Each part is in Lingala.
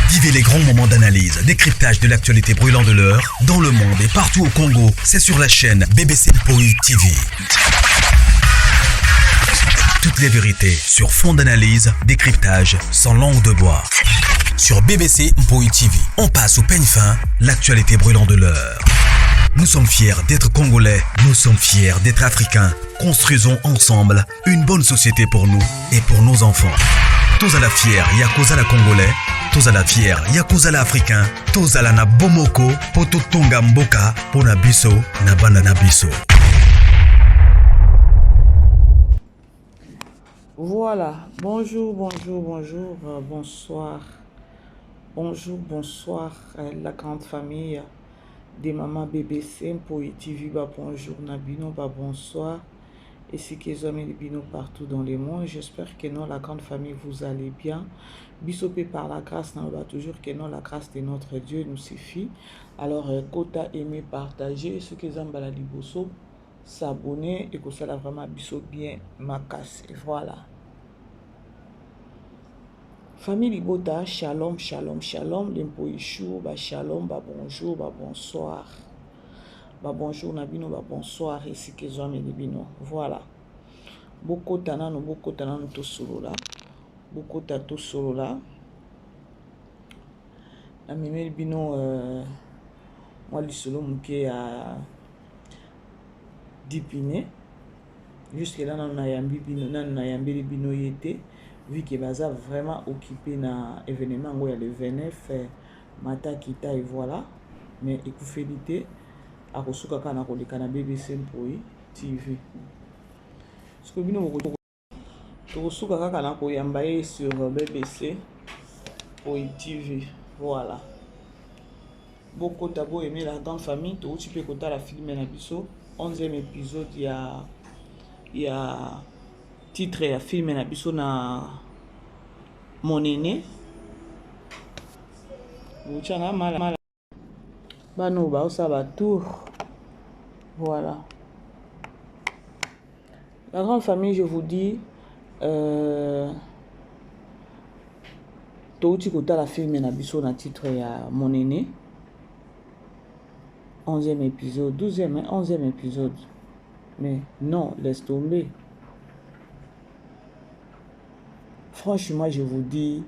Vivez les grands moments d'analyse, décryptage de l'actualité brûlante de l'heure, dans le monde et partout au Congo. C'est sur la chaîne BBC Mpoï TV. Toutes les vérités sur fond d'analyse, décryptage, sans langue de bois. Sur BBC Mpoï TV, on passe au peigne fin, l'actualité brûlante de l'heure. Nous sommes fiers d'être Congolais, nous sommes fiers d'être Africains. Construisons ensemble une bonne société pour nous et pour nos enfants. Tous à la fière, Yakozala Congolais, tous à la fière, Yakozala Africain, tous à la na Bomoko, poto tonga mboka, pona biso, na banda na biso. Voilà, bonjour, bonsoir. Bonsoir, la grande famille des mamans BBC Mpoï TV, bonjour Nabino, bonsoir. Et si qu'ils ont mis Bino partout dans le monde, j'espère que non, la grande famille, vous allez bien. Bisopé par la grâce, on va toujours que non, la grâce de notre Dieu nous suffit. Alors, quota aimer, partager, ceux qui ont la liboso, s'abonner et que ça vraiment biso bien ma casse. Voilà. Famille Libota, shalom, l'impoïchou, shalom, bonjour, bonsoir. Bonjour Nabino, bonsoir, ici que j'ai mis Nabino. Voilà. Beaucoup tanan tout solo là. Beaucoup tato solo là. La mimi bino moi le solo mouké à Dipiné. Jusque là on a yambi bino yété. Vu que baza vraiment occupé na événement où il y a le 29 Mata Kita et voilà. Mais écoutez à Kosuka kana koleka na BBC Mpoï TV. Ce que bino moko Kosuka kana koyamba sur BBC Mpoï TV. Voilà. Beaucoup d'abo aimé la grande famille, to tu peux kota la film na biso 11e épisode il y a titre ya film na biso na mon aîné. Uchanga mala Bano ba osaba tour. Voilà. La grande famille, je vous dis, Touti Kota la film na biso na titre ya mon aîné. 11e épisode, 12e, 11e épisode. Mais non, laisse tomber. Franchement, je vous dis,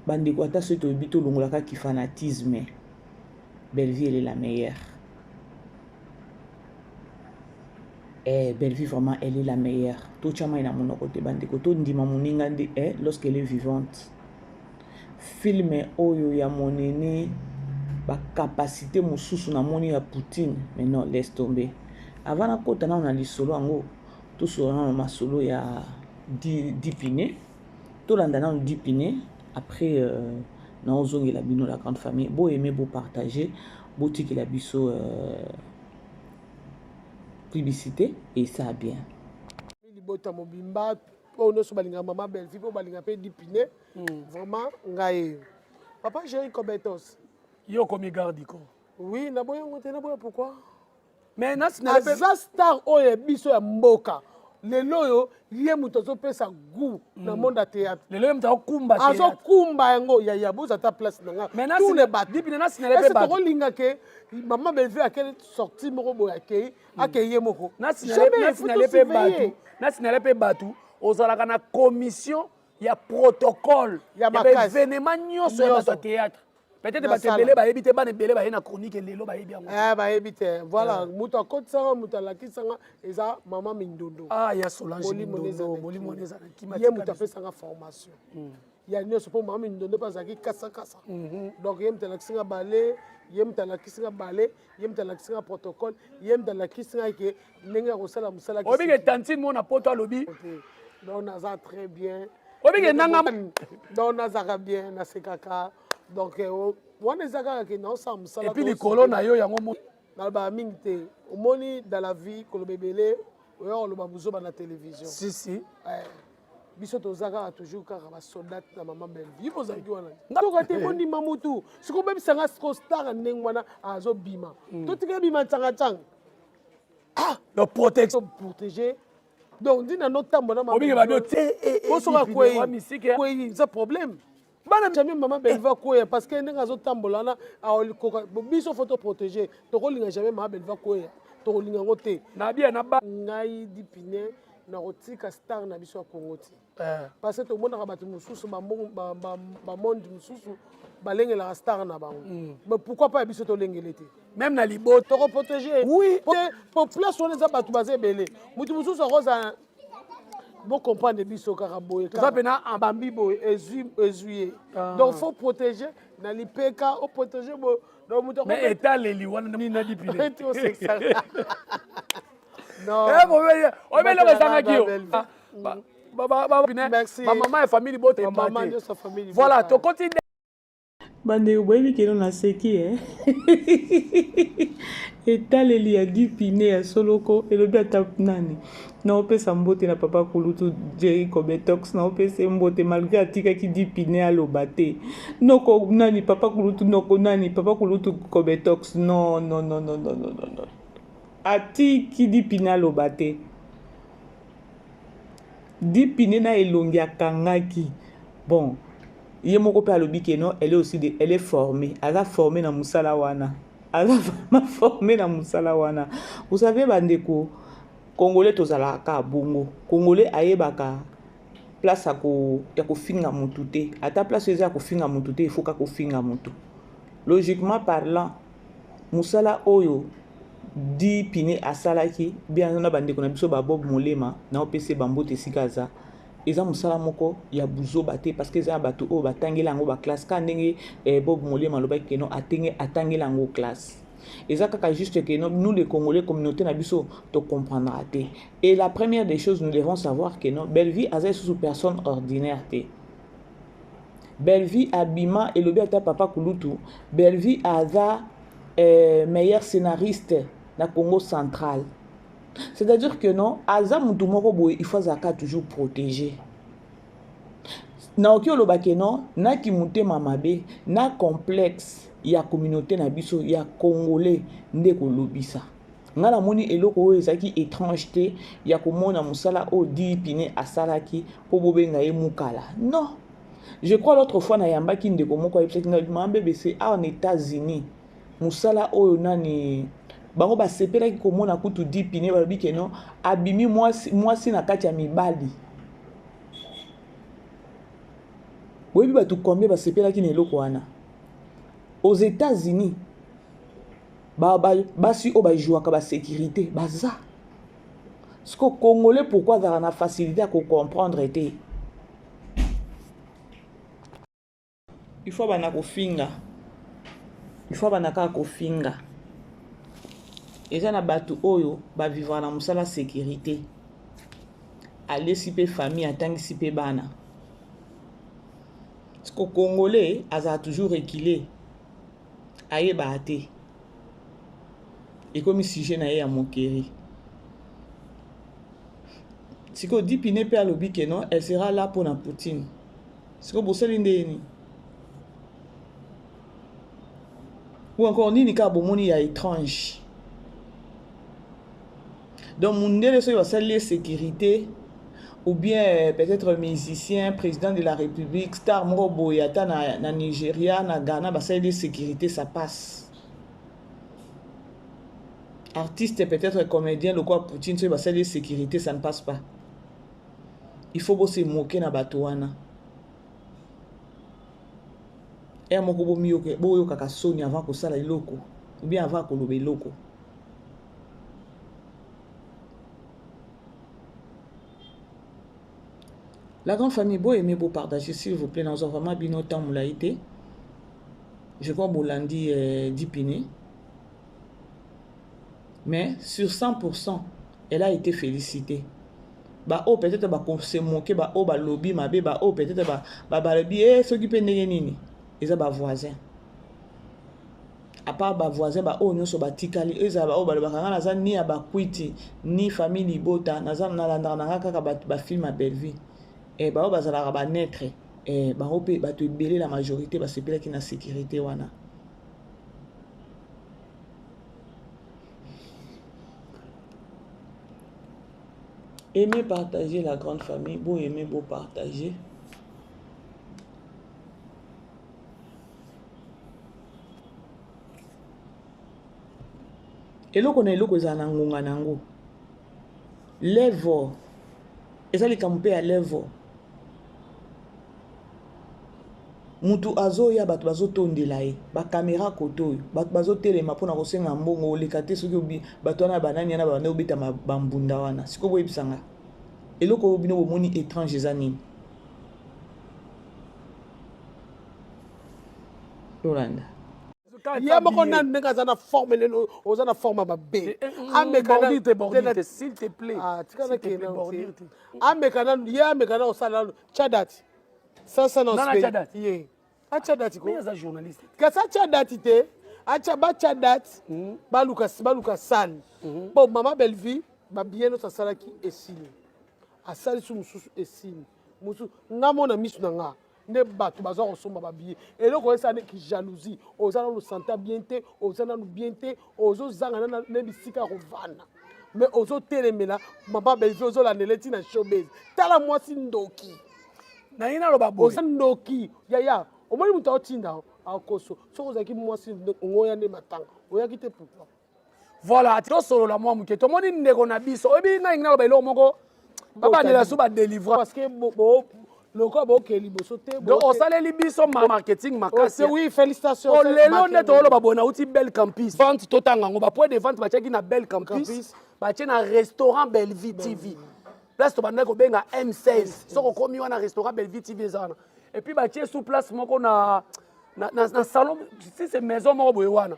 bande kwata ce to bito longolaka ki fanatisme. Bellevue, elle est la meilleure. Et Bellevue, vraiment, elle est la meilleure. Tout chama ina mon côté bande koto ndima moninga ndi lorsqu'elle est vivante. Film oyo ya mon aîné, ba capacité mususu na moni ya Poutine, mais non, laisse tomber. Avant na kota na on a li solo ango, tout solo na ma solo ya Dipiné. Tout landana on Dipiné après non zongi la bino la grande famille beau aimer beau partager beau tiki la biso publicité et ça bien libota mobimba ono so balinga mama Bellevue po balinga pe Dipiné vraiment ngai papa j'ai Kobetos yo komi gardiko oui na boya ngote na boya pourquoi mais na sinale star oye biso ya mboka lelo yo ye muto zo pesa goût na monde théâtre lelo mta okumba azo kumba yango ya boza ta place nanga tous les bat Dipiné na sinale pe bat ko linga ke maman Bellevue a quelle sortie moko boya ke akeye moko na sinale pe batu ozalaka na commission ya protocole ya événement nyonso ya théâtre. Peut-être parce que belé ba ebité ba ne belé ba na chronique lelo ba ebi yango. Ba ebité. Voilà, muta kotsanga muta lakisanga eza maman Mindondo. Ah, ya Solange Mindondo, boli moneza na kimati. Ye muta fait sanga formation. Ya nyoso po maman Mindondo pas zaki kasa. Donc ye muta lakisanga balé, ye muta lakisanga balé, ye muta lakisanga protocole, ye muta lakisanga ke nenga kosala musala ki. Obi ke tantine mo na poto alobi. Donc naza très bien. Obi ke nanga donc naza bien na sekaka. Donc on est zakaka ke na osala musala. Et puis les colonnes yo yango mo na ba mingte omoni dans la vie kolobebele oyo oloba buzoba na télévision. Si biso tozaka toujours kaka ba soldat na maman Bellevue bozaki wana ndoko te bondi mamutu siko bebisanga star ndenge wana azo bima to tika bima tsanga le protéger donc dit na notre temps bona maman obi ba bio ko so ka quoi c'est problème bana jamais maman Belva koya parce que ndenge azotambola na aolikoka biso photo protéger tokolinga jamais maman Belva koya tokolinga ngo te na bien na ba ngai dipine na kotika star na biso ya Congo ti parce que tomonaka bato mosusu bamonde mosusu balengelaka star na bango mais pourquoi pas biso tolengele te même na libo tokoprotéger oui pour place wana eza bato baza ebele motu mosusu akozala comprendre biso kaka boye ça pena en bambi boye ezuye donc faut protéger na lipeka o protéger bo donc muto mais état leli wana ni na dipine non o bele ko sanga kio merci maman et famille bote maman de sa famille voilà to continue bandeko boyebi keno naseki etaleli ya dipine ya soloko elobi ata nani naopesa mbote na papa kulutu Jerry Cobetox naopesa mbote malgré atikaki dipine aloba te noko nani papa kulutu noko nani papa kulutu Cobetox non atiki dipine aloba te dipine na elongi akangaki bon ye moko pe alobi keno elle est aussi elle est formée elle a formé na musala wana elle a vraiment formé na musala wana vous savez bandeko congolais tozalaka bongo congolais ayebaka place ya kofinga mutu te ata place eza ya kofinga mutu te il faut ka kofinga mutu logiquement parlant musala oyo dipine asalaki bien na bandeko na biso ba Bob Molema na opese bambote sikaza eza musala moko ya buzoba te parce que eza bato oyo batangela yango ba classe ka ndenge Bob Molema alobaki keno atangela yango classe eza kaka juste que nous les Congolais communauté na biso to comprendra te et la première des choses nous devons savoir que Belleville aza sous personne ordinaire te Belleville abima elobi ata papa kulutu Belleville aza meilleur scénariste na Congo central. C'est-à-dire que non, aza mutu moko boye il faut zaka toujours protéger. Na oki olobake non, na ki mutema mabe, na complexe ya communauté na biso ya congolais ndeko lobisa. Ngala moni eloko oyo ezaki étrange te ya komona musala o dipine asalaki po bobenga ye mukala. Non. Je crois l'autre fois na yambaki ndeko moko ayebisaki nga mambe bese en États-Unis. Musala oyo nani bango basepelaki komona kutu dipine balobi ke non abimi mwasi na kati ya mibali boyebi batu combien basepelaki na eloko wana aux États-Unis basi oyo bajouaka basécurité baza siko congolais pourquoi azalaka na facilité ya kocomprendre te il faut bana kofinga il faut bana kaka kofinga eza na bato oyo bavivra na musala sécurité alesi pe famille atangisi pe bana siko congolais azala toujours reculé ayeba ate ekomi sujet na ye ya mokeri siko dipine pe alobi ke non elle sera là pour na Poutine siko bosali ndeni ou encore nini ka bomoni ya étrange. Donc, Mundele soit la sécurité, ou bien peut-être musicien, président de la République, star Moro Yata na Nigeria, na Ghana, bah ça la sécurité, ça passe. Artiste, peut-être comédien, le quoi Poutine, soit la sécurité, ça ne passe pas. Il faut se moquer na Batouana. Et moko bo miyo ke bo yo kaka soni avant ko sala iloko, ou bien avant ko lobe loko. La grande famille, beau aimer, beau partager, s'il vous plaît, nous avons vraiment bien autant moulaïté. Je crois Bolandi dipine. Mais sur 100%, elle a été félicitée. Bah oh peut-être bah qu'on se moquer bah oh bah lobby ma bé bah oh peut-être bah lobby ceux qui peuvent nini ils ont bah voisin. À part bah voisin bah oh nous so bah tikali ils ont bah oh bah le bakanga naza ni à bah kwiti ni famille libota naza na landana kaka bah film à Belleville. Et bah bazala ba naître et bah opé bah te belé la majorité bah c'est pela qui na sécurité wana. Aimer partager la grande famille, beau aimer beau partager. eloko na eloko eza na ngonga nango levo eza likambo mpe ya levo mutu azoya bato bazotondela ye bakamera kote oyo bato bazotelema mpona kosenga mbongo oleka te soki bato wana banani yana babande obeta bambunda wana sikoyo boyebisanga eloko oyo bino bomoni étrange eza nini yolanda ye moko nanu ndenge aza na forme lelo oza na forme ya babe amekana s'il te plaît ameka nanu ye ameka na osala nanu chadat sasa na Chadat ye acha date ko mais journaliste kasa acha date te acha ba cha date baluka san bon mama Belleville ba bien no sasalaki esini asali su mususu esini musu ngamona misu na nga ne bato baza kosomba ba bien eloko esa ne ki jalousie ozana no santa bien te ozana no bien te ozo zanga na ne bisika ko vana mais ozo telemela mama Belleville ozo la neleti na showbiz tala mwasi ndoki na ina lo babo oza ndoki ya omoni mutu aotinda akoso soki ozalaki mwasi ngoya nde matanga oyaki te pourquoi voilà tosolola mwa moke tomoni ndeko na biso oyebi ngai naloba eloko moko babandela so badélivra parce que lokola bookee liboso te donc osaleli biso marketing makasi oui félicitation lelo nde toloba boye nauti belle campus vente totanga yango bapoint de vente batiaki na belle campus batie na restaurant Belleville TV place tobandaki kobenga M16 soko komi wana restaurant Belleville TV eza wana et puis batie sous place moko na salon si c'est maison moko boye wana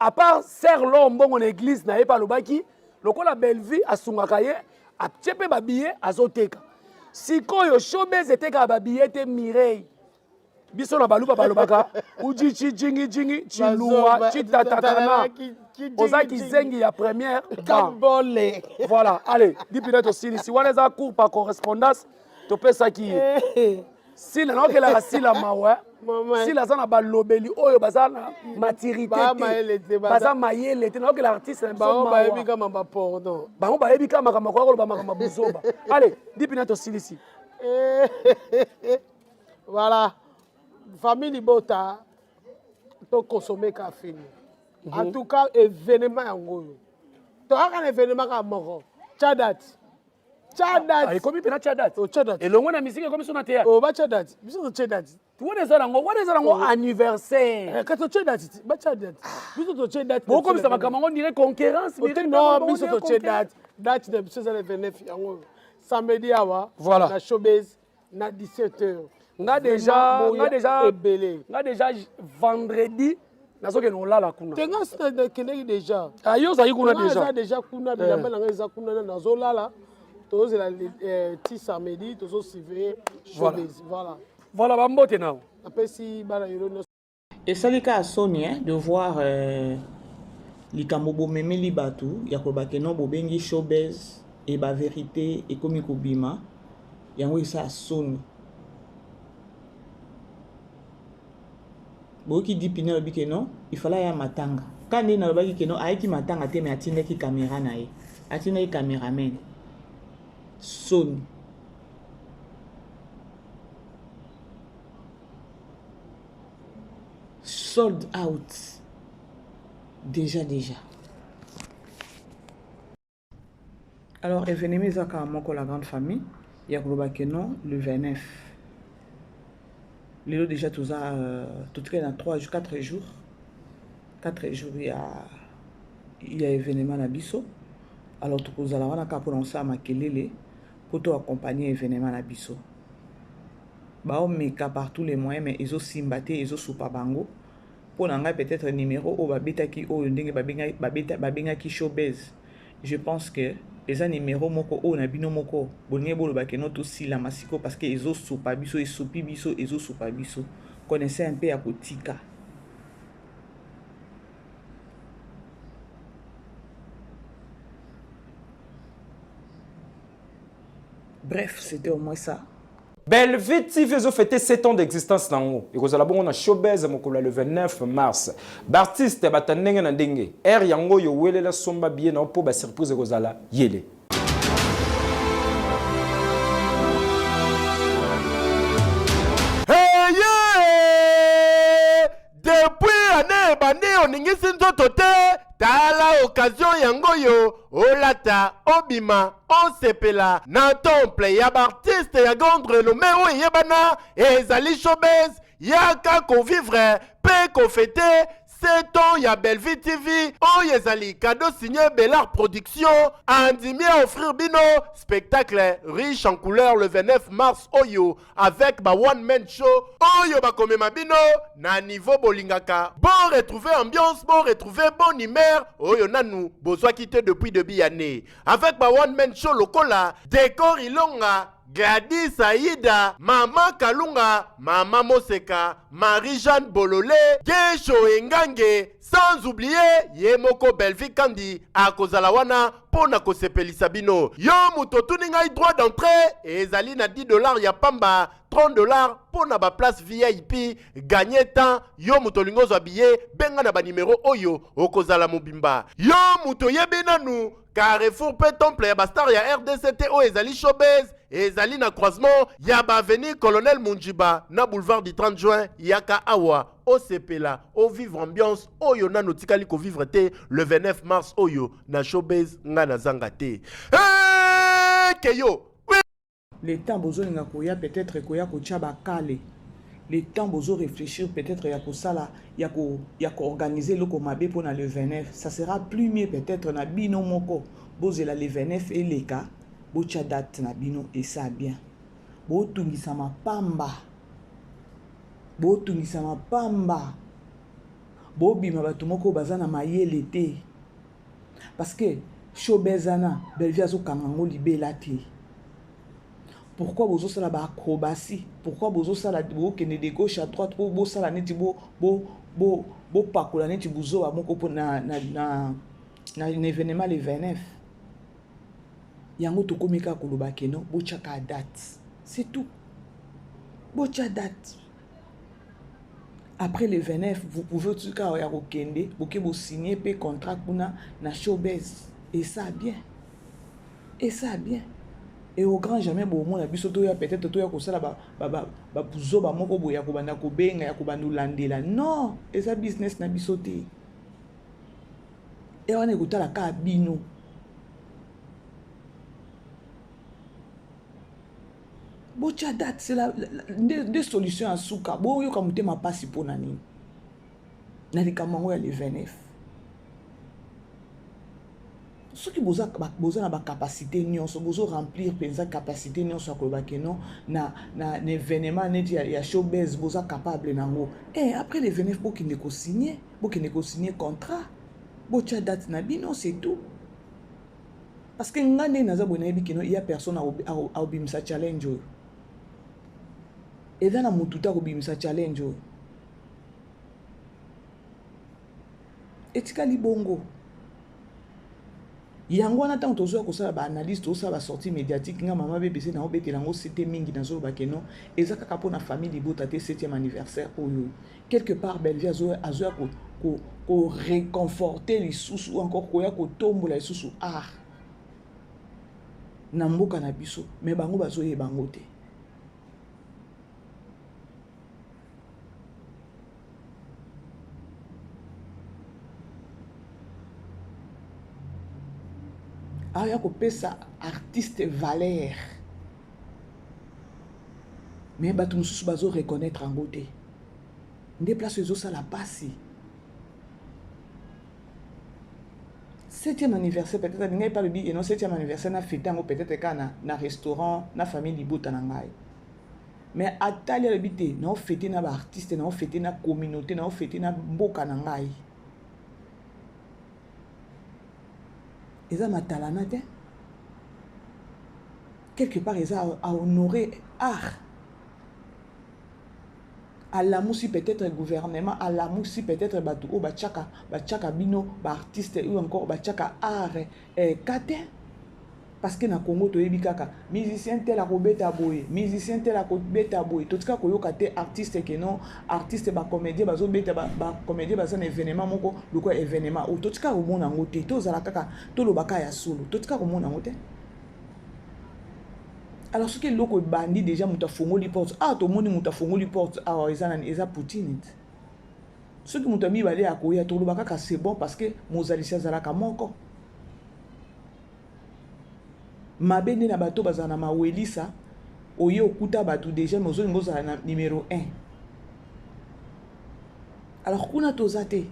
à part serre lombongo na église na ye pa lobaki lokola Belleville asungaka ye atie mpe babillet azoteka sikoyo showbiz etekaka babillet te Mireille biso na baluba balobaka uji jingi chiluwa chitatakana oza kizengi ya première kabole voilà allez dipine tosilisi wana eza cours par correspondance topesaki ye sila naokelaka sila mawe sila aza na balobeli oyo baza na maturité te baza mayele te naokela artiste na biso bayebi kama baporno bango bayebi kama makambo koloba makambo buzoba allez dipine tosilisi voilà famille Libota to consommer ka fini en tout cas événement yango oyo to aka événement ka moko chadat ay komi pena chadat chadat elongo na musique komi sona théâtre oh ba chadat biso chadat wana eza nango anniversaire kato chadat ba chadat biso to chadat boko bisa makambo ngo ndire concurrence non biso to chadat date de biso za le 29 yango samedi awa voilà na showbiz na 17h nga déjà vendredi nazoke nolala kuna tenga sina kendeki déjà ayo ozali kuna déjà kuna bilamba nanga eza kuna nazolala tozela ti samedi tozosuivre showbiz voilà bambote nao apesi bana yolo nyonso esalika asoni de voir likambo bomemeli bato ya koloba ke non bobengi showbiz e bavérité ekomi kobima yango esa asoni boki di pine lobi ke non il fallait ya matanga kandi na lobaki ke non ayeki matanga te mais atindaki caméra na ye atindaki caméraman soni sold out déjà alors événement ezaka moko la grande famille ya koloba ke non le 29 lelo déjà tout dans 4 jours il y a événement na biso alors tokozala wana ka pona osala makelele po to accompagner événement na biso baomeka par tous les moyens mais ezosimba te ezosupa bango mpo na ngai peut-être numéro oyo babetaki oyo ndenge babengaki showbiz je pense que eza numéro moko oyo na bino moko bolingi bolobake no tosilama siko parce que ezosupa biso esupi biso ezosupa biso connaissez un peu ya kotika bref c'était au moins ça. Belleville TV a fêté 7 ans d'existence nango. Et vous allez showbiz le 29 mars. D'artistes batandenge na ndenge. Yango yo wele la somba bien na po ba surprise kozala yele. Hey yeah! Depuis année bande oningisi nzoto te tala occasion yango yo olata obima osepela na temple ya baartiste ya grande renommée oyo eyebana ezali showbiz yaka kovivre pe kofete 7 ans ya Belleville TV oyo ezali cadeau signé Bellard Production andimi à offrir bino spectacle riche en couleurs le 29 mars oyo avec ba one man show oyo bakomema bino na niveau bolingaka bon retrouver ambiance bon retrouver bon humeur oyo nanu bozwa quitté depuis début année avec ba one man show lokola décor ilonga Gladys Aïda, Mama Kalunga, Mama Moseka, Marie-Jeanne Bololé, Gesho Engange, sans oublier Yemoko Belleville Kandi, à Kozalawana, Pona Kosepelisa bino. Yo mutotuni ngai droit d'entrée, et zali na $10 ya pamba, $30 pona ba place VIP, gagner temps, yo mutolingo habillé, benga na ba numéro oyo, okozala mobimba. Yo muto yebenanu, Carrefour pe temple ya bastar ya RDCT o ezali showbiz ezali na croisement ya ba avenue Colonel Munjiba na boulevard du 30 juin yaka awa osepela o vivre ambiance oyo na notikali ko vivre te le 29 mars oyo na showbiz nga na zanga te keyo le temps besoin nga koya peut-être koya ko chaba kale le temps besoin réfléchir peut-être ya ko sala ya ko organiser le mabe pour le 29 ça sera plus mieux peut-être na bino moko bozela le 29 et les cas bocha date na bino et ça bien bo tungisa mapamba bo bima bato moko bazana mayele te parce que showbezana Belleville azo kangango libela te. Pourquoi vous avez la acrobatie? Pourquoi vous avez la de gauche à droite pour vous la neti bo pakola neti buzo amoko na événement le 29. Yango to komika koloba keno bochaka date. C'est tout. Bocha date. Après le 29, vous pouvez tout cas ya kokende, vous signer pe contrat kuna na showbiz et ça bien. Et ça bien. Et au grand jamais bon mon abiso to ya peut-être to ya ko sala ba buzo ba moko boya ko banda ko benga ya ko bandu landela non et ça business na biso te et on écoute la ka bino bocha date c'est la des solutions à souka bo yo kamute ma pasi pour nani na likamango ya le 29 ceux qui besoin na ba capacité nyonso besoin remplir penza capacité nyonso akoba keno na événement net ya showbiz besoin capable nango et après les 29 bo ki ne ko signer contrat bo cha date na bino c'est tout parce que ngane naza bona yebi keno il y a personne à obimisa challenge et dans la mututa obimisa challenge etikali bongo yango wana tant tozo ko sala ba analyse to sala sortie médiatique nga mama BBC na obetela ngo c'était mingi na zo ba keno ezaka kapo na famille libota te 7e anniversaire oyo quelque part Belleville azo ko réconforter les sous encore ko ya ko tombola les sous art na mboka na biso mais bango bazo ye bango te aya kopesa artiste valeur mais bato mosusu bazo reconnaître yango te nde place ezosala pasi 7e anniversaire peut-être ngai pas le bi non 7e anniversaire na fête yango peut-être ka na restaurant na famille libota na ngai mais atali le bité na fête na ba artiste na fête na communauté na fête na mboka na ngai eza matalana te quelque part eza à honorer art à l'amour peut-être gouvernement à l'amour peut-être bato o bachaka bino ba artiste ou encore bachaka art kate parce que na Congo to yebi kaka musicien tel a kobeta boy musicien tel a kobeta boy to tika koyoka te artiste que non artiste ba comédien bazo beta ba comédien baza na événement moko loko événement ou to tika komona ngote to zala kaka to lobaka ya solo to tika komona ngote alors ce que loko bandi déjà muta fongoli porte ah to moni muta fongoli porte ah eza Poutine Ce qui m'ont mis balé à Koya, tout le baka c'est bon parce que Mozalicia Zalaka moko. Ma bene na bato bazana ma welisa, oye okuta bato déjà mozo ngoza na numéro 1. Alors kuna tozate.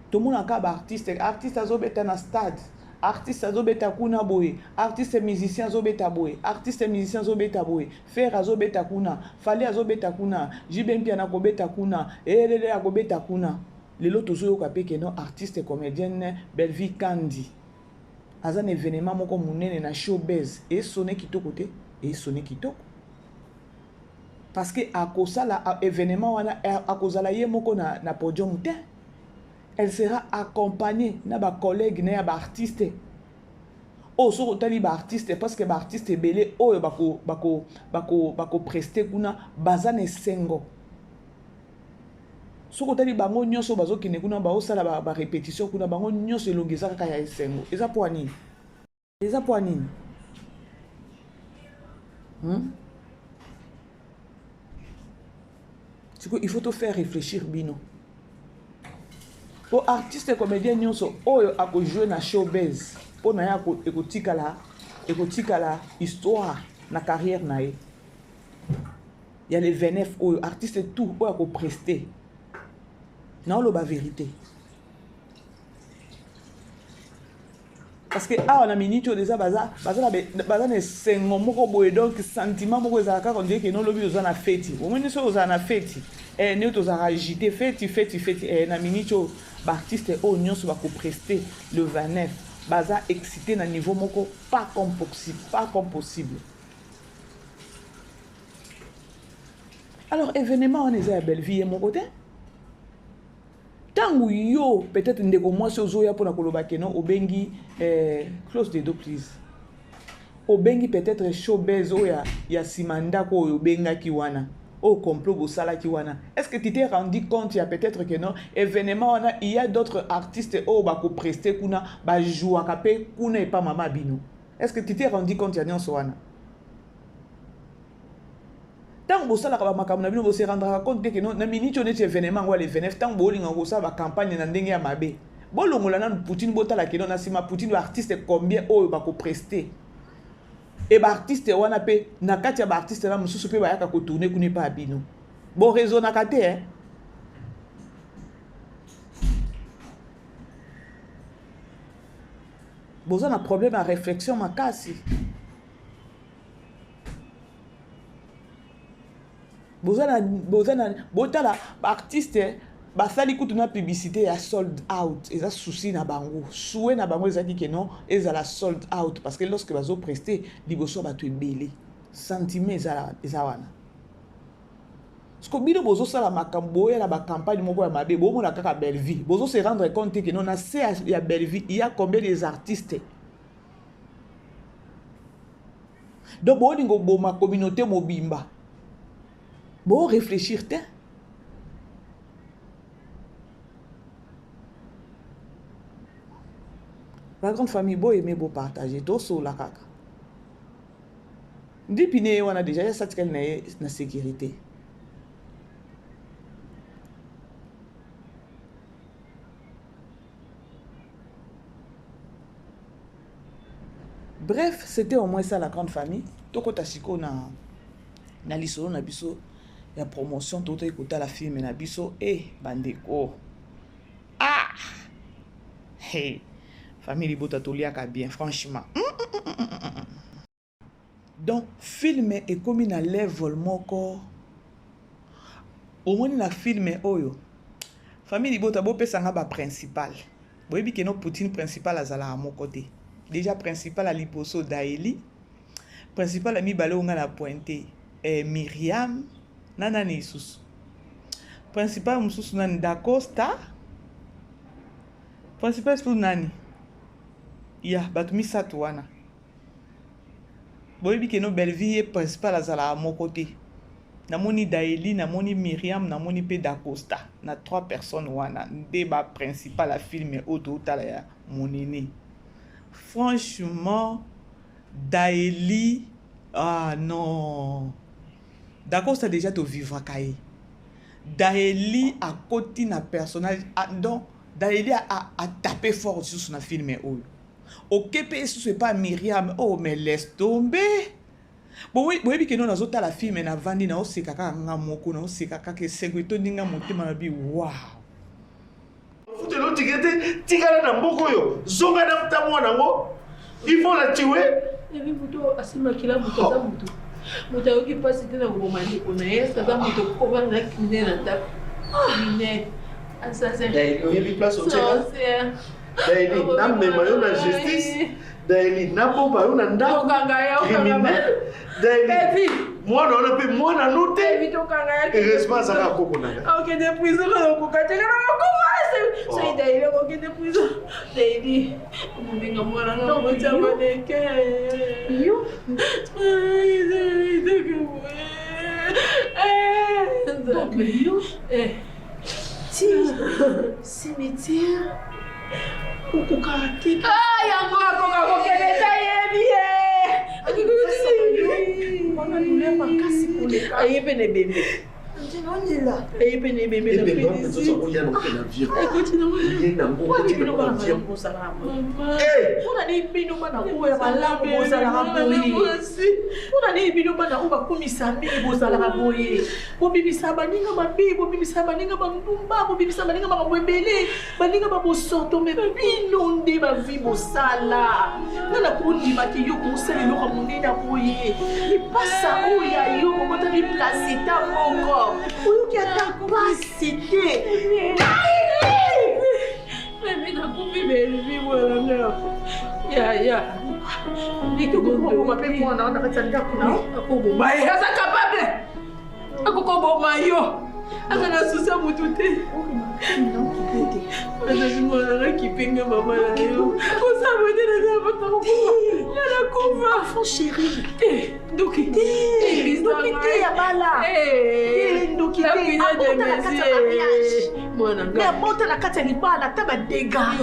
Tout le monde a un artiste azobeta na stade, artiste azobeta kuna boye, artiste musicien azobeta boye, artiste musicien azobeta boye, fer azobeta kuna, fali azobeta kuna, jibempi anakobeta kuna, elele akobeta kuna. Lelo tozo yoka pe non artiste comédienne Belleville Kandi. Azan événement moko munene na showbiz et sonné kitoko te et sonné kitoko. Parce que à cause la événement wana à cause la ye moko na podium te. Elle sera accompagnée na ba collègue na ba artiste. Oh so tali ba artiste parce que ba artiste belé oh bako prester kuna bazane sengo. So tali bango nyoso bazo kine kuna ba osala ba répétition kuna bango nyoso elongeza kaka ya sengo. Eza pour nini? Eza pour nini? Il faut te faire réfléchir bino. Pour artiste comédien nyonso oyo ako jouer na showbiz pour na ya ekotikala histoire na carrière na ye. Il y a les 29 oyo artiste tout oyo ako prester. Na lo ba vérité. Parce que on a minute déjà baza ne sengo moko boye donc sentiment moko ezaka on dirait que non lobi ozana fête. Au moins so ozana fête. Ne tozara agité fête na minute ba artiste o nyonso ba ko prester le 29. Baza excité na niveau moko pas comme possible. Alors événement on est à Belleville mon côté. Tangu yo peut-être ndeko mwasi ozoya pona koloba keno obengi close the door please. Obengi peut-être showbiz oya ya simanda ko obenga ki wana. Au complot bosala ki wana. Est-ce que tu t'es rendu compte il y a peut-être que non événement wana il y a d'autres artistes au bako prester kuna ba joua kapé kuna et pas mama bino. Est-ce que tu t'es rendu compte il y a nyonso wana? Tant que ça la makamna bino se rendre compte que non na minute on est événement ou les 29 tant bolinga ko ça ba campagne na ndenge ya mabe bolongola na Poutine botala ke non na sima Poutine artiste combien o ba ko prester et ba artiste wana pe na kati ya ba artiste na mususu pe ba yaka ko tourner kuni pa bino bon réseau na kate hein boza na problème à réflexion makasi. Botala artiste basali kutu na publicité ya sold out eza souci na bango souhait na bango ezaki que non ezala sold out parce que lorsque bazo prester liboso bato ebele sentiment eza wana parce que bino bozo sala makambo ya ba campagne moko ya mabe bo mona kaka Belleville bozo se rendre compte que non na c'est ya Belleville il y a combien des artistes donc bo lingo bo ma communauté mobimba. Bon, réfléchir, t'es. La grande famille, beau aimer, beau partager, tout sur la caca. Depuis on a déjà cette na sécurité. Bref, c'était au moins ça la grande famille. Toko tashiko na lisolo na biso. Il y a promotion tout écouter la film na biso bandeko hey famille botatolia bien franchement donc film est comme na level moko au moins na film oyo famille bota bo pesanga ba principal boyebi ke no Poutine principal azala à mon côté déjà principal à liboso Daeli principal ami bale nga na pointé Myriam nana ni isusu principal mususu nani Da Costa principal isusu nani ya batu misatu wana boyebi ke no Belleville principal azala moko te namoni Daeli namoni Myriam namoni pe Da Costa na 3 personnes wana nde ba principal a film auto tala ya monene franchement Daeli ah non. D'accord, c'est déjà te vivre à Kaye. Daeli a côté na personnage donc Daeli a tapé fort sur son film ok ce c'est pas Myriam oh mais laisse tomber bon oui que nous avons la film na vandi na c'est kaka ngamoko na c'est kaka que seguito ninga motema na bi wow Foute lo tigete tigala na mboko yo zonga na mtamwa nango il faut la tuer et puis muto asima kila muto za muto muto yoki pasi tena ngomani kuna yesa za muto ko ba na kine na ta kine assassin il place au tir Daily na mema yo na justice Daily na bomba yo na ndako criminel Daily mwana ona pe mwana note heureusement ça va kokona OK de prison ko kateka na ko c'est Daily OK de prison Daily mbinga mwana na mo chama deke yo donc yo cimetière ukukatika yango akoka kokeleta yebie mwana dule makasi koleka ayebene bebe ndinonila ayebene bebe na pezi Una ni bino bana uwe malamu bozala raboye. Una ni bino bana uba kumisa mbili bozala raboye. Bobibisa baninga mabi, bobibisa baninga bandumba, bobibisa baninga makabwebele, baninga babosoto me bino nde ba vi bosala. Nana kundi maki yo kusele lo kamunina boye. Ni pasa oya yo kokota ni place ta moko. Oyo ki ata pasite. Mimi nakufi baby mwana. Ya. Nikuko kwa pepo mwana na katanda kuna. Akubo. Mai hasa capable. Akuko mayo. Akana susa mutute. Mwana kipinga mama la yo. Kosa mwende na bata. Yana kufa. Enfant chéri. Ndoki. Ndoki ya bala. Ndoki ya mariage. Mwana nga. Mais monte la kata libala taba dega.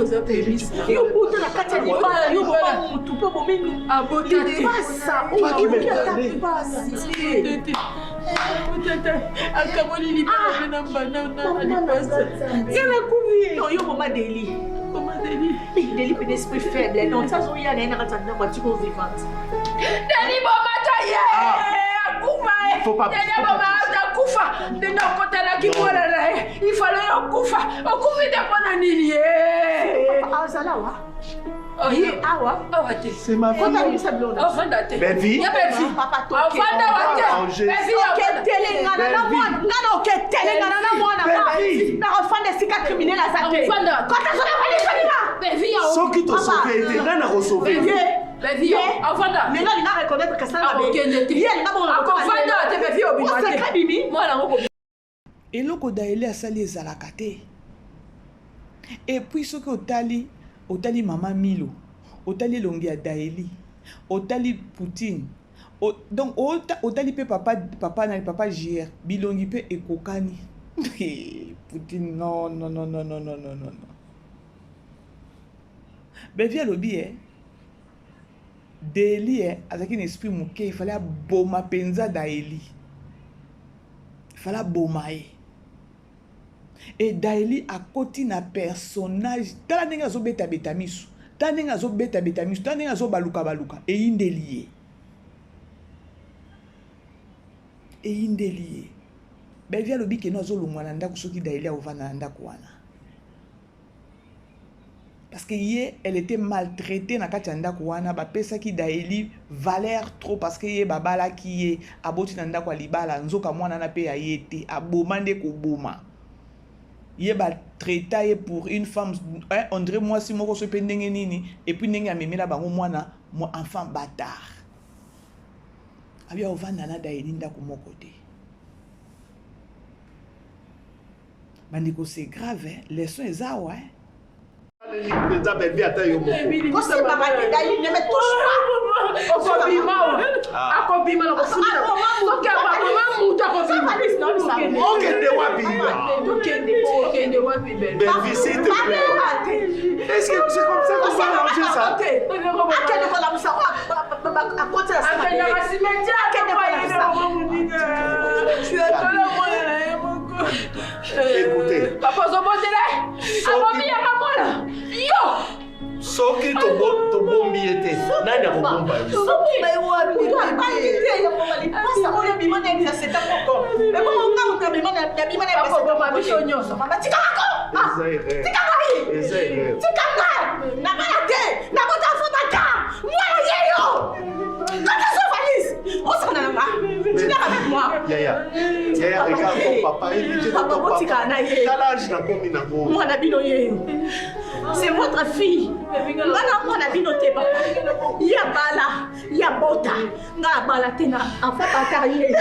Yo monte la kata libala yo ba mutu po bomenu. Abotate. Passa. O ki passa. Akamoni libala na banana alipasa. Yana kuvi. Yo mama Deli. Mama Deli. Deli peut esprit faible. Non, ça zo ya na katanda kwa tiko vivante. Deli mama taye. Akufa. Faut pas. Deli mama akufa. Ndio kota la kibora la. Il fallait akufa. Akufa de bona nini eh. Azala wa. Oui, awa. C'est ma fille. Kota ni sablona. Ofanda te. Belvi. Ya Belvi. Papa to. Ofanda wa te. Belvi oketele ngana na mwana. Ngana oketele ngana na mwana. Belvi. Na ofanda sika criminel azate. Ofanda. Kota zona fali fali. Belvi ya. Soki to sauver était ngana ko sauver. Belvi. Ofanda. Maintenant il va reconnaître que ça va bien. Il nga bon. Ofanda te Belvi obimate. C'est très bibi. Mwana ngoko. eloko Daeli asali ezalaka te et puis soki otali mama Milo otali elongi ya Daeli otali Poutine donc otali pe papa JR bilongi pe ekokani Poutine non bevi alobi Daeli azalaki na esprit moke il fallait aboma penza Daeli il fallait aboma ye. Et Daeli a côté na personnage tala ndenge azobeta misu tala ndenge azobeta misu tala ndenge azobaluka et indelié bevi alobi ke no azolongwa na ndako soki Daeli aovanda na ndako wana parce que hier elle était maltraitée na kati ya ndako wana bapesaki Daeli valeur trop parce que ye babalaki ye aboti na ndako ya libala nzoka mwana na pe ya ye te aboma nde koboma ye ba traita ye pour une femme on dirait moi si moko so pe ndenge nini et puis ndenge amemela bango mwana mo enfant bâtard abia ovanda na Daeli ndako moko te bandiko c'est grave leçon ezawa Penza Belvi ata yo moko. Kosi mama Daeli ne me touche pas. Okobima wa. Akobima na kosumi. Oke mama muta kobima. Okende wapi? Okende wapi Belvi s'il te plaît. Est-ce que c'est comme ça qu'on va arranger ça? Akende ko la musa a côté la Akende la cimetière. Akende ko la musa. Tu es pas là moi. Écoutez. Papa, Zobotele. Abomi ya mamola. Yo. Soki tobombi ete nani akobomba Yaya, regarde ton papa, il dit ton papa. Quel âge n'a commis nango? C'est votre fille. Ngana mwana bino te papa. Ya bala, ya bota. Ngala bala tena enfant bata yé.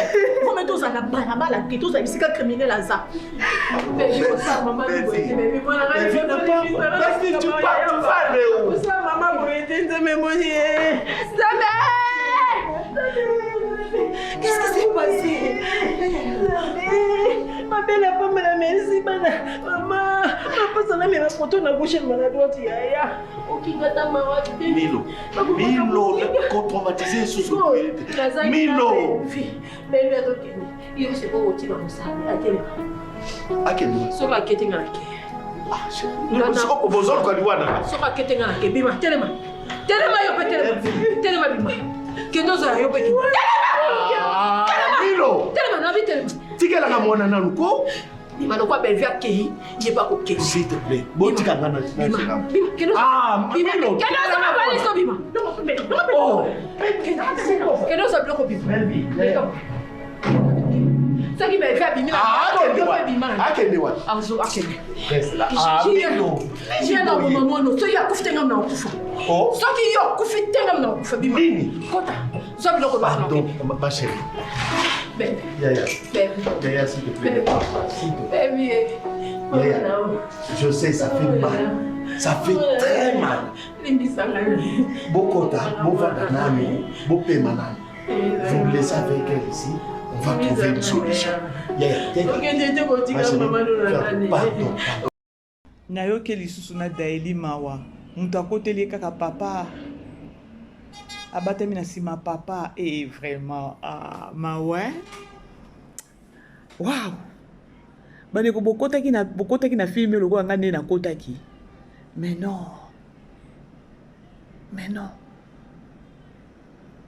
Vous mettez tous à la bala qui tous à bisika criminel aza. Baby, ça maman baby moi la baby tu vas où? Ça maman vous mettez de mémoire. Qu'est-ce qui s'est passé? Ma belle a pas me la merci, maman. Papa, ça n'a même pas photo dans la gauche et dans la droite. Milo, traumatisé sous ce Milo. Mais il ne sait pas où tu vas nous saluer. À quel niveau? Sur la quête, Nous sommes au besoin de Kouadouana. sur la quête, Bima, tellement, Bima. Que nous avons fait. Milo, Tellement. tika la mwana nanuko. Bima, le quoi, belle qui n'est pas OK. S'il te plaît, botika ngana. Bima, Bima, Milo. Oh, que nous avons Bima. Ça qui m'a fait abîmer la Akendewa. Reste là. Milo. J'ai un moment où il y a coufté un homme. Oh. Ce qui y a coufté un homme. Nini. Kota. Ça me le Pardon, ma chérie. Yaya, s'il te plaît. Baby. Yaya, je sais, ça fait mal. Ça fait très mal. Bokota, Bovananami, Bopemanami. Vous me laissez avec elle ici. On va trouver une solution. Pardon. nayoki lisusu na daeli mawa moto akoteli kaka papa abatami na nsima papa vraiment mawa wow bandeko bokotaki na filme lokola nga nde nakotaki mais non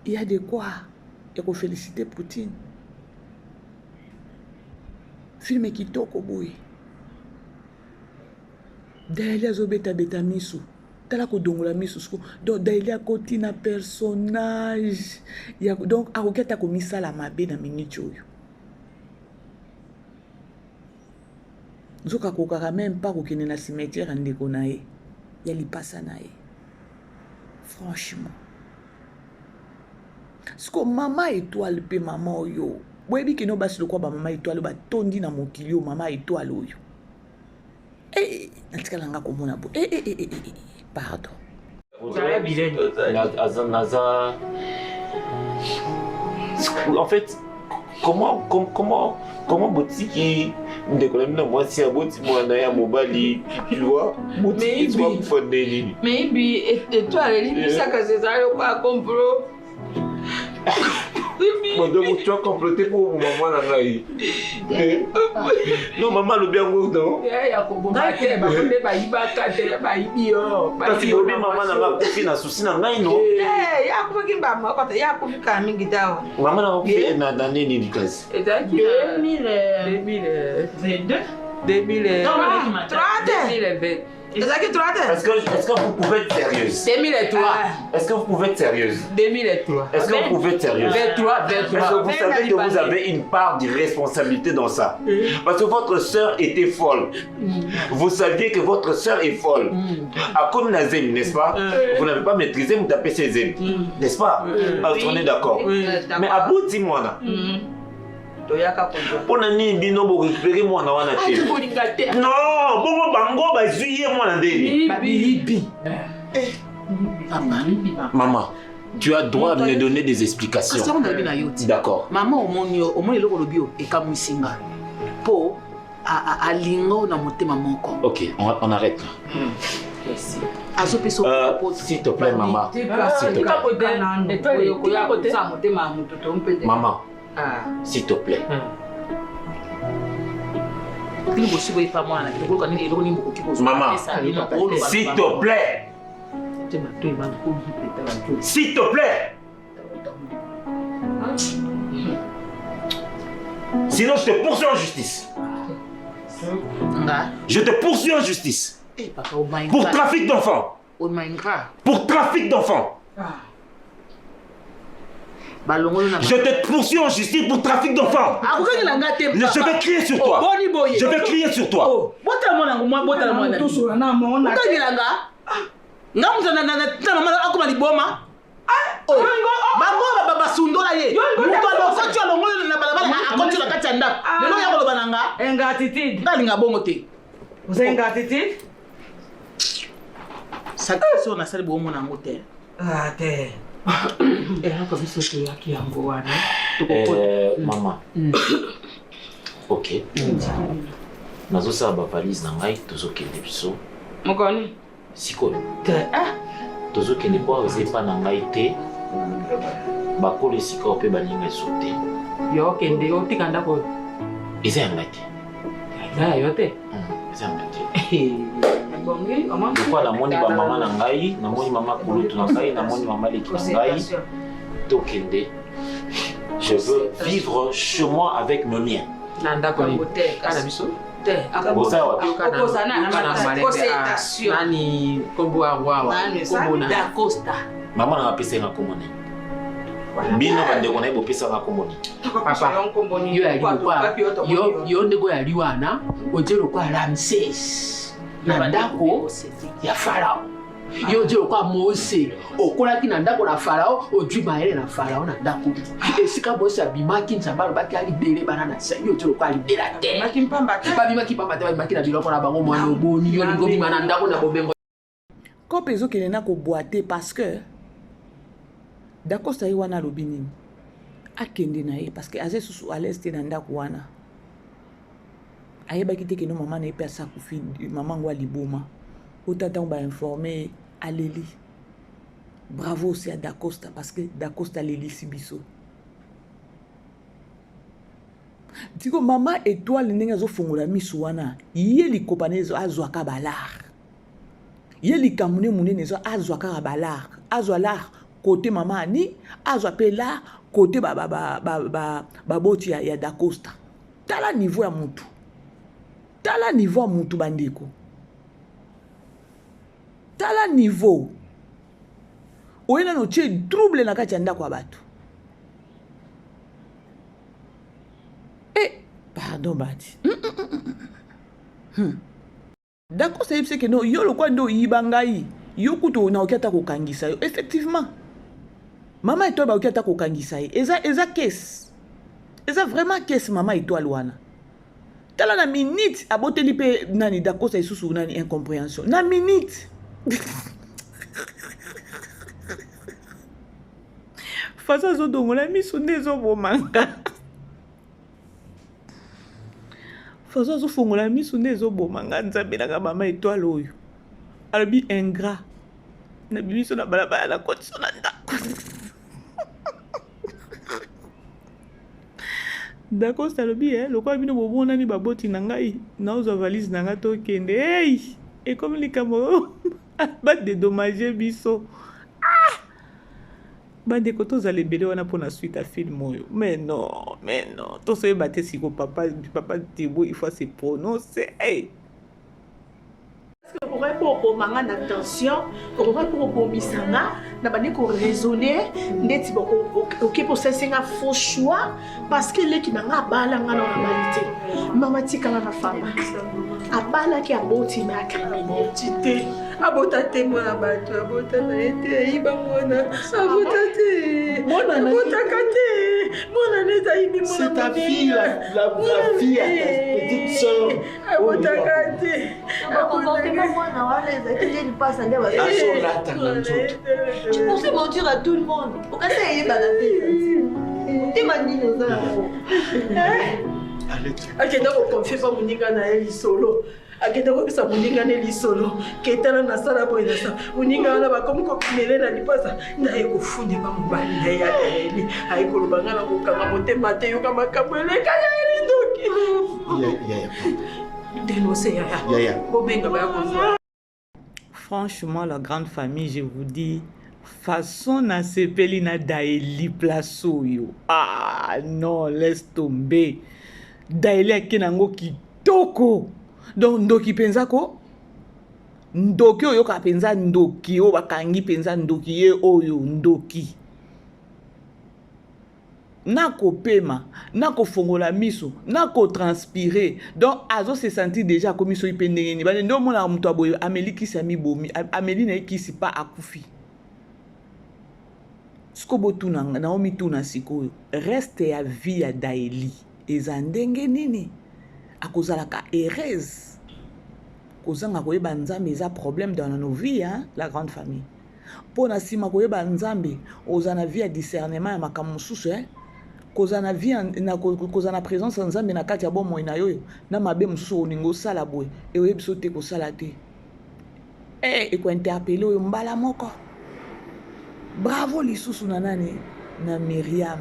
il y a de quoi ekoféliciter Poutine. Film kitoko boye Daeli azobeta misu tala kodongola misu donc Daeli akoti na personnage donc akoketa komisala mabe na minute oyo nzoka kokaka même pas kokende na cimetière ndeko na ye ya lipasa na ye franchement siko mama étoile pe mama oyo boyebi kino basi lokwa ba mama étoile batondi na mokili oyo mama étoile oyo natikala nga komona bo pardon Naza. En fait, comment Botiki décolle moi si à Botiki moi na mobali tu vois Botiki soit fondé mais et toi les ça que c'est ça le pas comprendre. Donc tu as complété pour maman là. Non maman le bien non. Parce que maman n'a pas fait na souci na ngai non. Ya kuki ba moko te ya kuki ka mingi dawa. Maman n'a pas fait na d'année ni dikasi. 2020. Est-ce que vous pouvez être sérieuse? 2003. Est-ce que vous pouvez être sérieuse? 2003. Est-ce que vous pouvez être sérieuse? 23. Est-ce que vous savez que vous avez une part de responsabilité dans ça? Parce que votre sœur était folle. Vous saviez que votre sœur est folle. À comme Nazem, n'est-ce pas? Vous n'avez pas maîtrisé, vous tapez ses ailes. N'est-ce pas? On est d'accord. Mais à bout de moi, pour nani bino bo récupérer moi na wana te. Non, bon bango ba zuier moi na ndeli. Maman, tu as droit de me donner des explications. D'accord. Maman omoni loko lobio e kamusinga. Po a lingo na motema moko. OK, on arrête là. S'il te plaît maman. S'il te plaît. Maman. S'il te plaît. Maman, s'il te plaît. S'il te plaît. Sinon, je te poursuis en justice. Je te poursuis en justice. Pour trafic d'enfants. Pour trafic d'enfants. Je te poursuis en justice pour trafic d'enfants. Je vais crier sur toi. Je vais crier sur toi. Maman. Ok. Nazo sa ba valise na ngai tozokende biso. Mokoni. Sikoyo. Tozokende po ozepa na ngai te. Bakolo sikoyo pe baninga sote. Yo kende yo tikanda ko. Eza ngai te. Ya yo te. Eza ngai te. Bongi, maman. Pourquoi la moni ba maman na ngai, na moni maman kulutu na ngai, na moni maman leki na ngai. Tokende. Je veux vivre chez moi avec mes miens. Nanda ko te kana biso. Te nani kombo awa kombo na Da Costa. Maman na pesa na komoni. Bino bande ko na ibo pesa na komoni. Papa yo ya liwa yo ndeko ya liwana ojero kwa Ramses. Na ndako ya Farao. Yo ojero kwa Mose. Okolaki na ndako na Farao, ojui maele na Farao na ndako. Esika bosa bimaki nzambalo baki ali bele bana na sa yo ojero kwa libera te. Maki mpamba te. Ba bimaki pamba te ba bimaki na biloko na bango mwana oboni yo lingo bima na ndako na bobengo. Ko pezo kene na ko boiter parce que d'accord ça y wana lobini. Akende na ye parce que aze susu à l'est na ndako wana. Ayeba kite ke no maman na pe sa kufi maman ngwa liboma. Otata on ba informer Aleli. Bravo aussi à Dacosta parce que Dacosta Leli Sibiso. Diko maman étoile ndenge zo fongola misu wana. Yeli kopanezo azwaka balar. Yeli kamune munene zo azwaka balar. Azwalar côté maman ni azwa pe la côté baboti ya Dacosta. Tala niveau ya mutu. Tala niveau ya mutu bandeko. Tala niveau. Oena no che trouble na kati ya ndako ya bato. Pardon bati. D'accord c'est que no yo lo kwa ndo yibangai. Yo kuto na okata ko kangisa yo. Effectivement. Mama etoile ba okata ko kangisa yo. Eza case. Eza vraiment case mama etoile wana. Tala na minute aboteli pe nani d'accord c'est sous nani incompréhension. Na minute. Fasa zo dongola miso nezo bomanga. Fasa zo fongola miso nezo bomanga nzambe na mama étoile oyo. Albi ingrat. Na biso na balabala na kotso na ndako. D'accord ça lobi lokwa bino bobona ni baboti na ngai na ozo valise na nga to kende. Hey! Et comme les cameroun ba dédommager biso. Bande ko tozale bele wana pona suite à film oyo. Mais non. To se battre si ko papa Thibaut il faut se prononcer. Hey. Pourrait pour manga d'attention, pourrait pour misanga, na bani ko raisonner, ndeti boko OK pour ça c'est un faux choix parce que les qui nanga bala nga na normalité. Mama tika na femme. Abala ki aboti na criminalité. Abota te mona bato, abota na été iba mona. Abota te. Mona na kate. Mona neta ibi mona. C'est ta fille la fille à ta petite sœur. Abota kate. Tu pensais mentir à tout le monde. Pourquoi ça y est baladé? T'es magnifique. Ok, donc on fait pas mon na solo. Akenda ko bisa muninga ne lisolo ketana na sala boy na sa muninga na ba comme ko kimele na lipasa na eko funde ba mubali na ya eli ai ko lubanga na ko kanga motema te yo kama kabele kaya eli ndoki ya Dénoncer Yaya. Franchement, la grande famille, je vous dis, façon na sepeli na Daeli plaso yo. Ah non, laisse tomber. Daeli akenango kitoko. Donc ndoki penza ko? Ndoki oyo ka penza ndoki o bakangi penza ndoki ye oyo ndoki. Nako pema, nako fongola miso, nako transpirer. Donc azo se sentir déjà comme miso ipendengeni. Bane ndo mona muto aboyo Amélie kisi ami bomi. Amélie na kisi pa akufi. Skobo tuna Naomi tuna sikoyo. Reste ya vie ya Daeli. Ezandenge nini? Akozalaka heureuse. Kozanga koyeba nzambe eza problème dans nos vies, hein, la grande famille. Pona sima koyeba nzambe, ozana vie ya discernement ya makambo mosusu, hein. Kozana vie na kozana présence nzambe na kati ya bomoi na yoyo na mabe mosusu oningo sala boye e oyebiso te ko sala te eko interpeller oyo mbala moko. Bravo lisusu na nani na Myriam.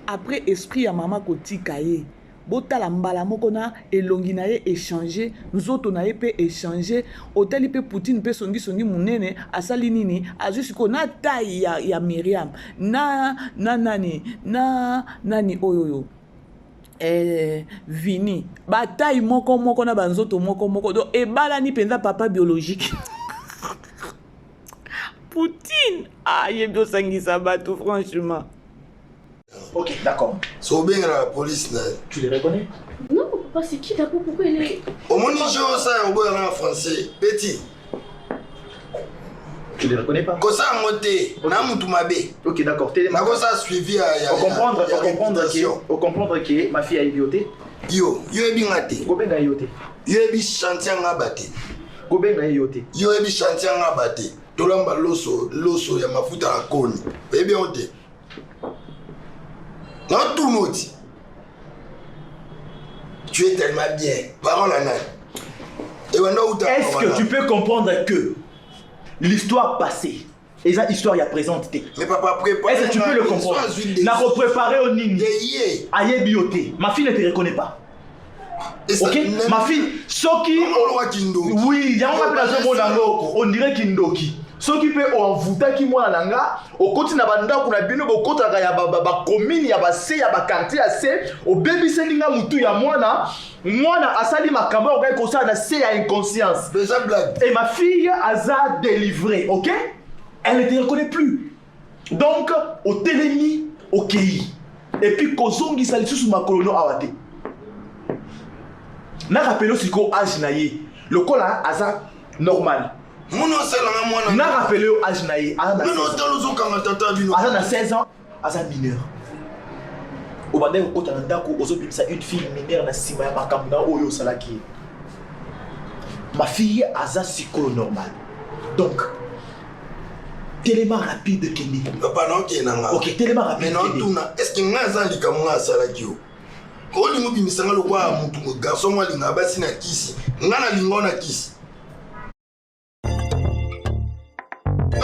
Après esprit ya mama kotika ye botala mbala moko na elongi na ye échanger nzoto na ye pe échanger hôtel pe Poutine pe songi munene asali nini azusiko na taille ya Myriam na nani oyoyo Vini bataille moko na banzoto moko do ebala ni penza papa biologique Poutine yebi sangisa bato franchement. Ok, d'accord. So bien la police là. Tu les reconnais? Non, papa, c'est qui d'abord? Pourquoi il est... Au moins, je sais, on va en français. Petit. Tu les reconnais pas? Kosa moté, na mutu mabe. Ok, d'accord. Ma kosa suivi à Faut comprendre que ma fille a idioté. Yo ebi ngate. Gobenga idioté. Yo ebi chantier ngabate. Gobenga idioté. Yo ebi chantier ngabate. Tolamba loso ya mafuta la koni. Ebi onte. Non, tout le monde. Tu es tellement bien. Parole à Nan. Est-ce que tu peux comprendre que l'histoire passée et la histoire y a présenté? Mais papa, prépare. Est-ce que tu peux le comprendre? N'a repréparé au Nini. Aïe bioté. Ma fille ne te reconnaît pas. Ok? Ma fille, Soki. Oui, il y a un on dirait Kindoki. Ce qui peut envoûter qui moi langa au côté na banda kuna bino au côté ya ba commune ya ba se ya ba quartier ya se au baby sendinga mutu ya mwana asali makamba au ko ça na se ya inconscience. Et ma fille aza délivrée, OK? Elle ne te reconnaît plus. Donc au télémi OK. Et puis kozongi sali sous makolono awate. Na rappelo siko âge na ye. Le kola aza normal. Na rappelé au âge naïe. À 16 ans, à un mineur. Au bandé au côté une fille mineure na sima ya makamuna oyo salaki. Ma fille a un psycho normal. Donc tellement rapide Kenny. Papa non kenanga. OK, tellement rapide. Mais non tuna, est-ce que ngaza likamunga salaki yo? Ko lingo bimisanga lokwa mutu garçon mwa linga basi na kisi. Ngana lingo na kisi.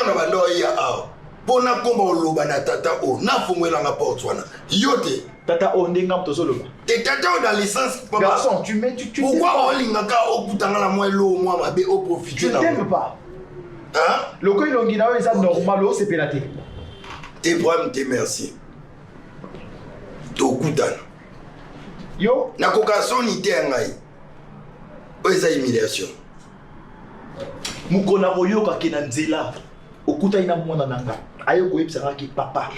Na bando ya aw pona komba oloba na tata o na fungwela nga porte wana yote tata o ndenga mtozo loba et tata o dans l'essence papa garçon tu pourquoi olinga ka okutanga la moi lo moi mabe o profiter na. Tu t'aimes pas? Hein? Le ko ilongi na eza normal o c'est pénaté. Tes problèmes te merci. To kutana. Yo na kokaso ni te ngai. O eza humiliation. Mukona boyo ka kenanzela. Okuta ina mwana nanga ayo koyebisanga ki papa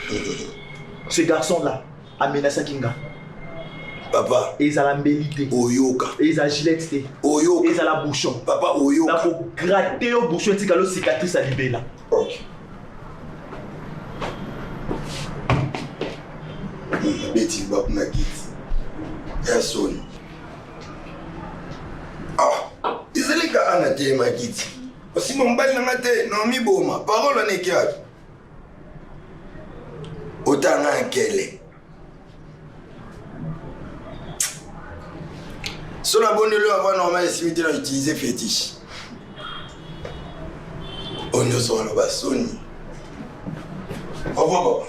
ce garçon là a menacé kinga papa ezala mbelite oyoka ezala gilette te oyoka ezala bouchon papa oyoka na ko gratter au bouchon tika lo cicatrice à libela. OK beti bab na kit yason izalika anate ma kit. Si mon bal n'a été non mi boma parole n'est qu'il autant un qu'elle sur la bonne loi avant normal simité à utiliser fétiche on ne sera pas Sony au revoir.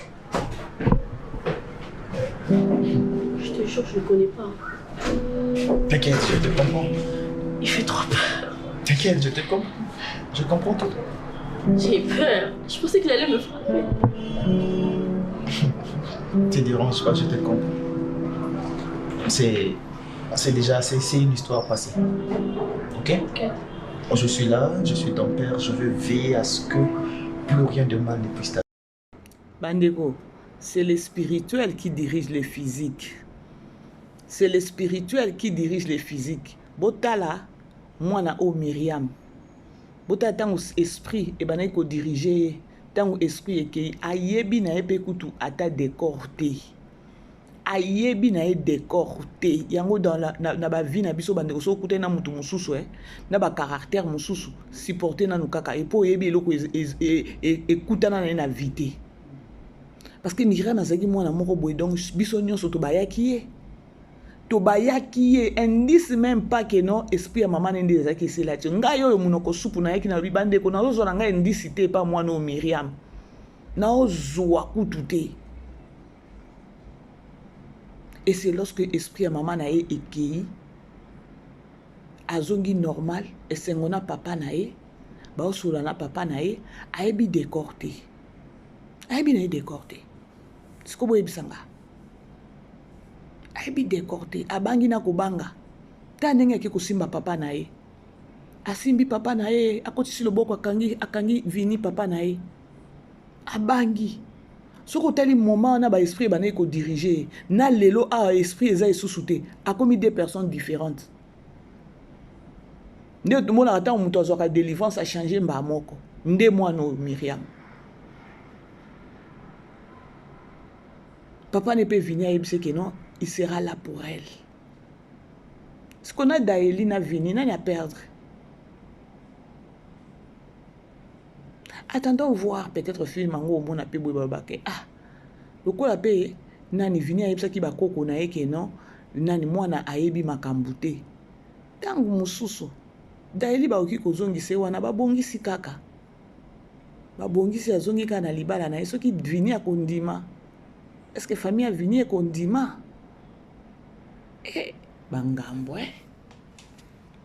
Je te jure je ne connais pas. T'inquiète, je te comprends. Il fait trop peur. T'inquiète, je te comprends. Je comprends tout. J'ai peur. Je pensais qu'il allait me frapper. Te dérange pas, je te comprends. C'est une histoire passée. Ok? Je suis là, je suis ton père, je veux veiller à ce que plus rien de mal ne puisse t'arriver. Bandeko, c'est le spirituel qui dirige le physique. C'est le spirituel qui dirige le physique. Botala, moi na o Myriam. Botala tango esprit et bana ko diriger tango esprit et que ayebi na epe kutu ata décorté. Ayebi na e décorté. Yango dans na ba vie na biso bande so kuté na mutu mususu na ba caractère mususu supporter na nukaka et po yebi eloko ekutana na vité. Parce que Myriam azaki mwana moko boy donc biso nyonso to bayaki ye. To bayaki ye indice même pas que non esprit ya maman ndé ezaki sela ti ngai oyo munoko supu na yaki na bibande ko na zo na ngai indice te pas mwana o Myriam. Na ozwa kututé. Et c'est lorsque l'esprit à maman na ye ekei azongi normal et sengona papa na ye ba osula na papa na ye ayebi décorté. Ayebi na ye décorté. Siko boye bisanga. Ayebi décorté abangi na kobanga. Ta ndenge ke kosimba papa na ye. Asimbi papa na ye akotisi loboko akangi vini papa na ye. Abangi. Ce que tu moment na ba esprit bané ko diriger na lelo a esprit eza sous-souté a commis deux personnes différentes. Ne tout monde attend muto azoka délivrance a changer mba moko. Nde moi no Myriam. Papa ne peut venir et c'est que non, il sera là pour elle. Ce qu'on a Daeli na vini na perdre. Attendons voir peut-être film en gros on a pu babake le ko la paye nani vini ayebisa ki bakoko na yeke non nani mwana ayebi makambute tangu mususu Daeli ba oki kozongise wana babongisi kaka babongisi azongi kana libala na soki vini akondima est-ce que famille a vini ekondima bangambo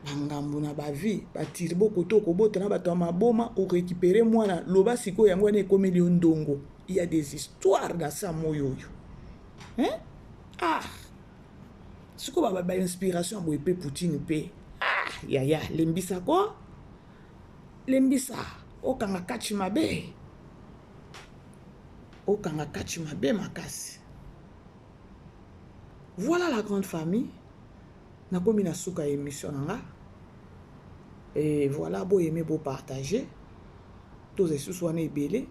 bangambo na ba vie ba tire boko to ko bota na bato maboma o récupérer mwana loba siko yango na ekomeli ndongo. Il y a des histoires dans ça moyo. Hein? Ah. Siko ba inspiration bo epé Poutine pe. Ah, ya lembisa ko? Lembisa o kanga kachi mabe. O kanga kachi mabe makasi. Voilà la grande famille. Na komi na suka émission nga. Et voilà, beau aimer, beau partager. Tous les sous wana ebele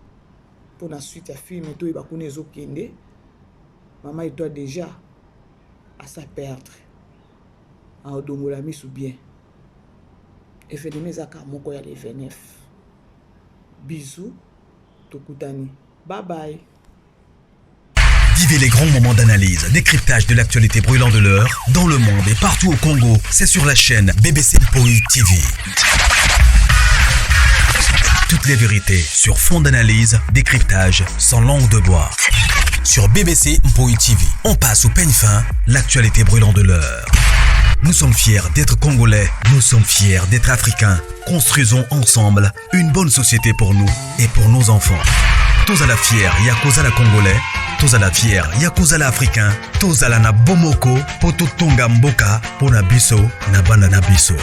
pour la suite à film to iba kunezo kende. Maman et toi déjà à sa perdre. A odongola misu bien. Et fait de mes aka moko ya le 29. Bisous. Tokutani. Bye bye. Vivez les grands moments d'analyse, décryptage de l'actualité brûlante de l'heure, dans le monde et partout au Congo. C'est sur la chaîne BBC Mpoï TV. Toutes les vérités sur fond d'analyse, décryptage sans langue de bois. Sur BBC Mpoï TV, on passe au peigne fin, l'actualité brûlante de l'heure. Nous sommes fiers d'être Congolais, nous sommes fiers d'être Africains. Construisons ensemble une bonne société pour nous et pour nos enfants. Tous à la fière, Yakoza la Congolais. Tous à la fière, Yakuza la Africain, tous à la na bomoko, poto tonga mboka, pona biso, na bana na biso.